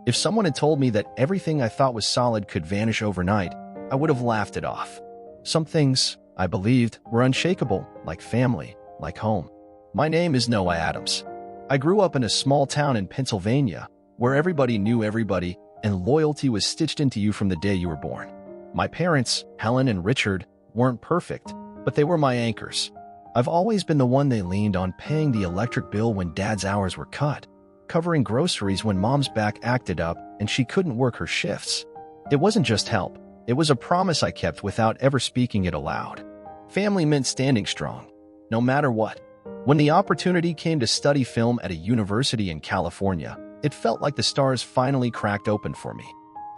If someone had told me that everything I thought was solid could vanish overnight, I would have laughed it off. Some things, I believed, were unshakable, like family, like home. My name is Noah Adams. I grew up in a small town in Pennsylvania, where everybody knew everybody, and loyalty was stitched into you from the day you were born. My parents, Helen and Richard, weren't perfect, but they were my anchors. I've always been the one they leaned on, paying the electric bill when Dad's hours were cut, covering groceries when Mom's back acted up and she couldn't work her shifts. It wasn't just help. It was a promise I kept without ever speaking it aloud. Family meant standing strong, no matter what. When the opportunity came to study film at a university in California, it felt like the stars finally cracked open for me.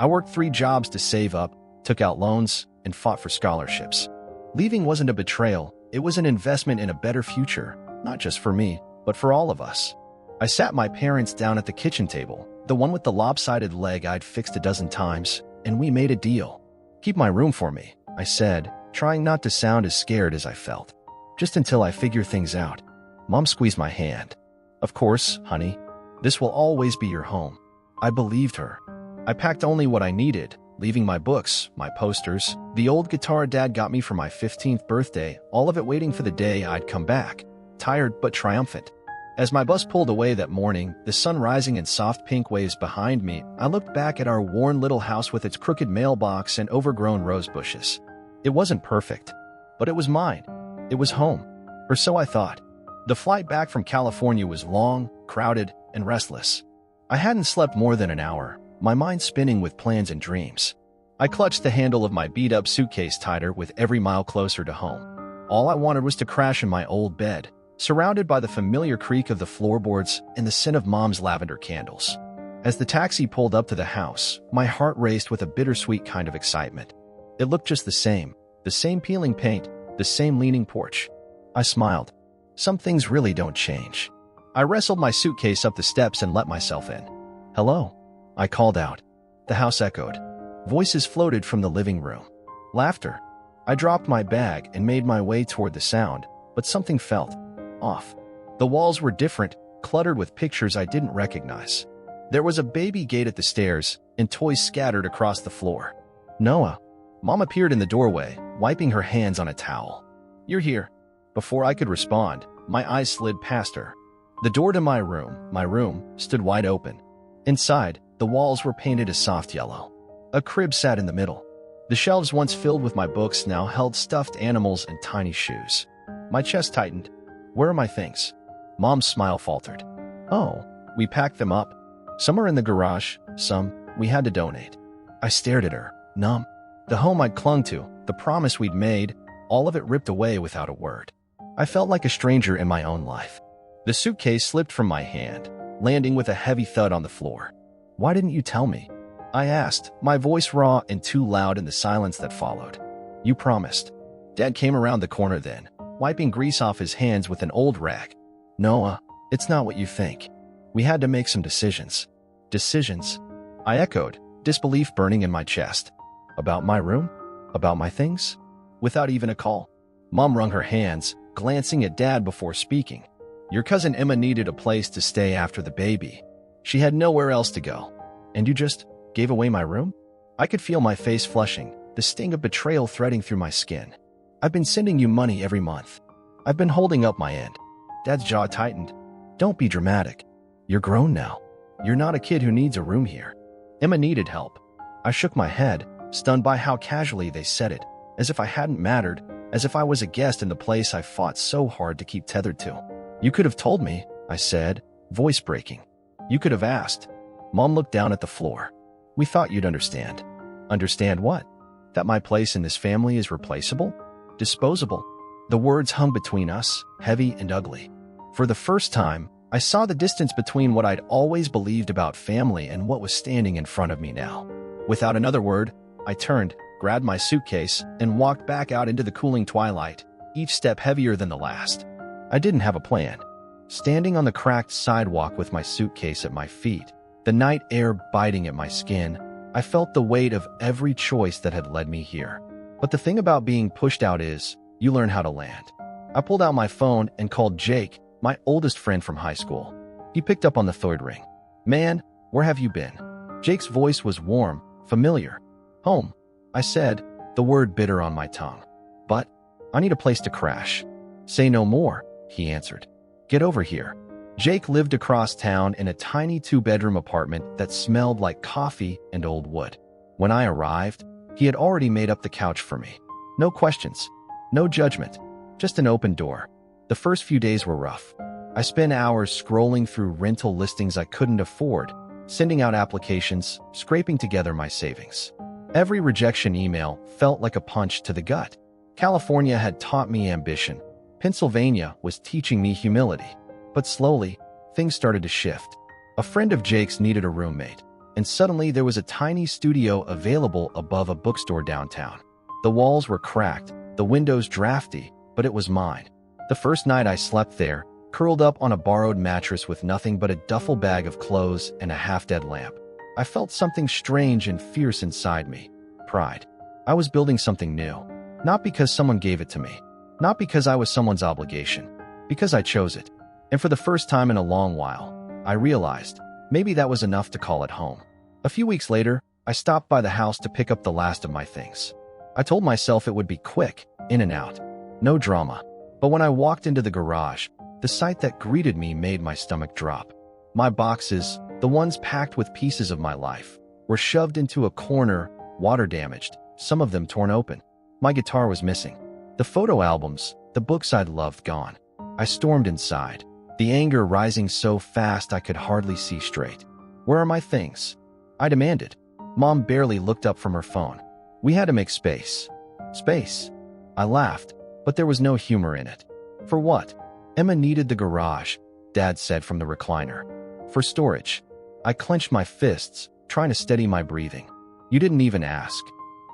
I worked 3 jobs to save up, took out loans, and fought for scholarships. Leaving wasn't a betrayal, it was an investment in a better future, not just for me, but for all of us. I sat my parents down at the kitchen table, the one with the lopsided leg I'd fixed a dozen times, and we made a deal. "Keep my room for me," I said, trying not to sound as scared as I felt. "Just until I figure things out." Mom squeezed my hand. "Of course, honey. This will always be your home." I believed her. I packed only what I needed, leaving my books, my posters, the old guitar Dad got me for my 15th birthday, all of it waiting for the day I'd come back, tired but triumphant. As my bus pulled away that morning, the sun rising in soft pink waves behind me, I looked back at our worn little house with its crooked mailbox and overgrown rose bushes. It wasn't perfect, but it was mine. It was home, or so I thought. The flight back from California was long, crowded, and restless. I hadn't slept more than an hour, my mind spinning with plans and dreams. I clutched the handle of my beat-up suitcase tighter with every mile closer to home. All I wanted was to crash in my old bed, surrounded by the familiar creak of the floorboards and the scent of Mom's lavender candles. As the taxi pulled up to the house, my heart raced with a bittersweet kind of excitement. It looked just the same peeling paint, the same leaning porch. I smiled. Some things really don't change. I wrestled my suitcase up the steps and let myself in. "Hello," I called out. The house echoed. Voices floated from the living room. Laughter. I dropped my bag and made my way toward the sound, but something felt off. The walls were different, cluttered with pictures I didn't recognize. There was a baby gate at the stairs, and toys scattered across the floor. "Noah." Mom appeared in the doorway, wiping her hands on a towel. "You're here." Before I could respond, my eyes slid past her. The door to my room, stood wide open. Inside, the walls were painted a soft yellow. A crib sat in the middle. The shelves once filled with my books now held stuffed animals and tiny shoes. My chest tightened. "Where are my things?" Mom's smile faltered. "Oh, we packed them up. Some are in the garage, some we had to donate." I stared at her, numb. The home I'd clung to, the promise we'd made, all of it ripped away without a word. I felt like a stranger in my own life. The suitcase slipped from my hand, landing with a heavy thud on the floor. "Why didn't you tell me?" I asked, my voice raw and too loud in the silence that followed. "You promised." Dad came around the corner then, wiping grease off his hands with an old rag. "Noah, it's not what you think. We had to make some decisions." "Decisions?" I echoed, disbelief burning in my chest. "About my room? About my things?" Without even a call, Mom wrung her hands, glancing at Dad before speaking. "Your cousin Emma needed a place to stay after the baby. She had nowhere else to go. And you just gave away my room?" I could feel my face flushing, the sting of betrayal threading through my skin. "I've been sending you money every month. I've been holding up my end." Dad's jaw tightened. "Don't be dramatic. You're grown now. You're not a kid who needs a room here. Emma needed help." I shook my head, stunned by how casually they said it, as if I hadn't mattered, as if I was a guest in the place I fought so hard to keep tethered to. "You could have told me," I said, voice breaking. "You could have asked." Mom looked down at the floor. "We thought you'd understand." "Understand what? That my place in this family is replaceable? Disposable?" The words hung between us, heavy and ugly. For the first time, I saw the distance between what I'd always believed about family and what was standing in front of me now. Without another word, I turned, grabbed my suitcase, and walked back out into the cooling twilight, each step heavier than the last. I didn't have a plan. Standing on the cracked sidewalk with my suitcase at my feet, the night air biting at my skin, I felt the weight of every choice that had led me here. But the thing about being pushed out is, you learn how to land. I pulled out my phone and called Jake, my oldest friend from high school. He picked up on the third ring. "Man, where have you been?" Jake's voice was warm, familiar. Home, I said, the word bitter on my tongue. But I need a place to crash. Say no more, he answered. Get over here. Jake lived across town in a tiny 2-bedroom apartment that smelled like coffee and old wood. When I arrived, he had already made up the couch for me. No questions, no judgment, just an open door. The first few days were rough. I spent hours scrolling through rental listings I couldn't afford, sending out applications, scraping together my savings. Every rejection email felt like a punch to the gut. California had taught me ambition. Pennsylvania was teaching me humility. But slowly, things started to shift. A friend of Jake's needed a roommate, and suddenly there was a tiny studio available above a bookstore downtown. The walls were cracked, the windows drafty, but it was mine. The first night I slept there, curled up on a borrowed mattress with nothing but a duffel bag of clothes and a half-dead lamp. I felt something strange and fierce inside me. Pride. I was building something new. Not because someone gave it to me. Not because I was someone's obligation. Because I chose it. And for the first time in a long while, I realized maybe that was enough to call it home. A few weeks later, I stopped by the house to pick up the last of my things. I told myself it would be quick, in and out. No drama. But when I walked into the garage, the sight that greeted me made my stomach drop. My boxes, the ones packed with pieces of my life, were shoved into a corner, water-damaged, some of them torn open. My guitar was missing. The photo albums, the books I'd loved, gone. I stormed inside, the anger rising so fast I could hardly see straight. Where are my things? I demanded. Mom barely looked up from her phone. We had to make space. Space. I laughed, but there was no humor in it. For what? Emma needed the garage, Dad said from the recliner. For storage. I clenched my fists, trying to steady my breathing. You didn't even ask.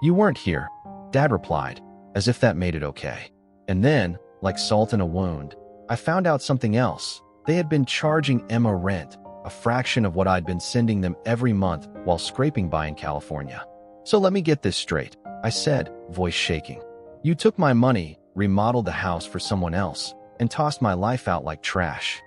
You weren't here, Dad replied, as if that made it okay. And then, like salt in a wound, I found out something else. They had been charging Emma rent, a fraction of what I'd been sending them every month while scraping by in California. So let me get this straight, I said, voice shaking. You took my money, remodeled the house for someone else, and tossed my life out like trash.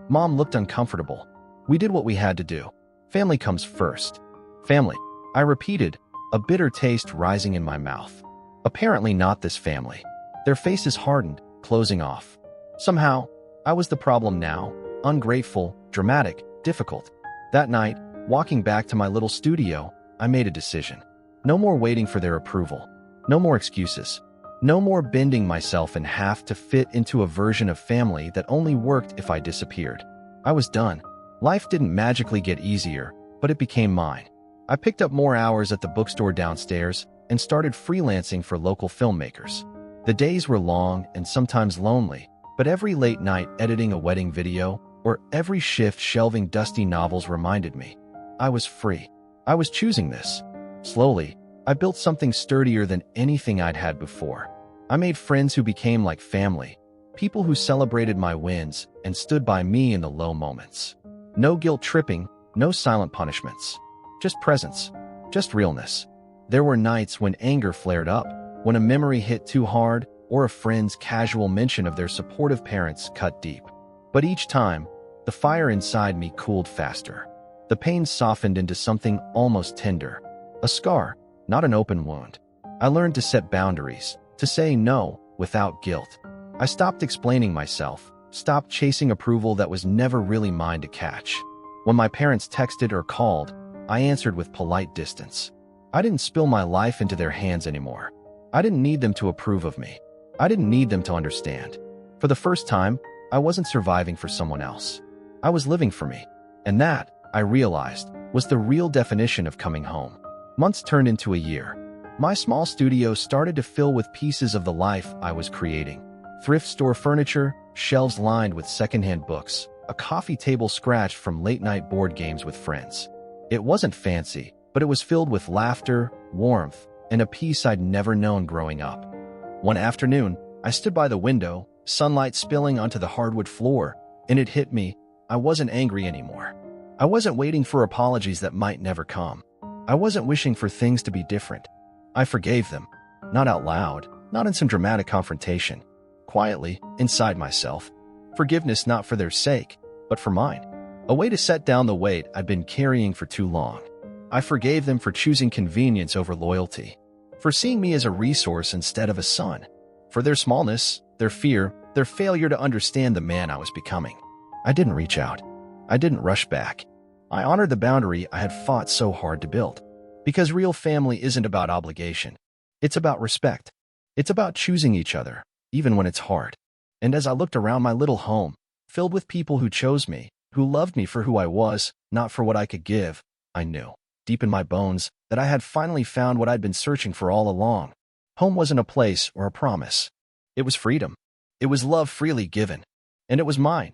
Mom looked uncomfortable. We did what we had to do. Family comes first. Family, I repeated, a bitter taste rising in my mouth. Apparently not this family. Their faces hardened, closing off. Somehow, I was the problem now, ungrateful, dramatic, difficult. That night, walking back to my little studio, I made a decision. No more waiting for their approval. No more excuses. No more bending myself in half to fit into a version of family that only worked if I disappeared. I was done. Life didn't magically get easier, but it became mine. I picked up more hours at the bookstore downstairs and started freelancing for local filmmakers. The days were long and sometimes lonely, but every late night editing a wedding video or every shift shelving dusty novels reminded me. I was free. I was choosing this. Slowly, I built something sturdier than anything I'd had before. I made friends who became like family, people who celebrated my wins and stood by me in the low moments. No guilt tripping, no silent punishments. Just presence, just realness. There were nights when anger flared up, when a memory hit too hard, or a friend's casual mention of their supportive parents cut deep. But each time, the fire inside me cooled faster. The pain softened into something almost tender. A scar, not an open wound. I learned to set boundaries, to say no without guilt. I stopped explaining myself, stopped chasing approval that was never really mine to catch. When my parents texted or called, I answered with polite distance. I didn't spill my life into their hands anymore. I didn't need them to approve of me. I didn't need them to understand. For the first time, I wasn't surviving for someone else. I was living for me. And that, I realized, was the real definition of coming home. Months turned into a year. My small studio started to fill with pieces of the life I was creating. Thrift store furniture, shelves lined with secondhand books, a coffee table scratched from late-night board games with friends. It wasn't fancy, but it was filled with laughter, warmth, and a peace I'd never known growing up. One afternoon, I stood by the window, sunlight spilling onto the hardwood floor, and it hit me. I wasn't angry anymore. I wasn't waiting for apologies that might never come. I wasn't wishing for things to be different. I forgave them. Not out loud, not in some dramatic confrontation. Quietly, inside myself. Forgiveness not for their sake, but for mine. A way to set down the weight I'd been carrying for too long. I forgave them for choosing convenience over loyalty, for seeing me as a resource instead of a son, for their smallness, their fear, their failure to understand the man I was becoming. I didn't reach out. I didn't rush back. I honored the boundary I had fought so hard to build. Because real family isn't about obligation. It's about respect. It's about choosing each other, even when it's hard. And as I looked around my little home, filled with people who chose me, who loved me for who I was, not for what I could give, I knew, deep in my bones, that I had finally found what I'd been searching for all along. Home wasn't a place or a promise. It was freedom. It was love freely given. And it was mine.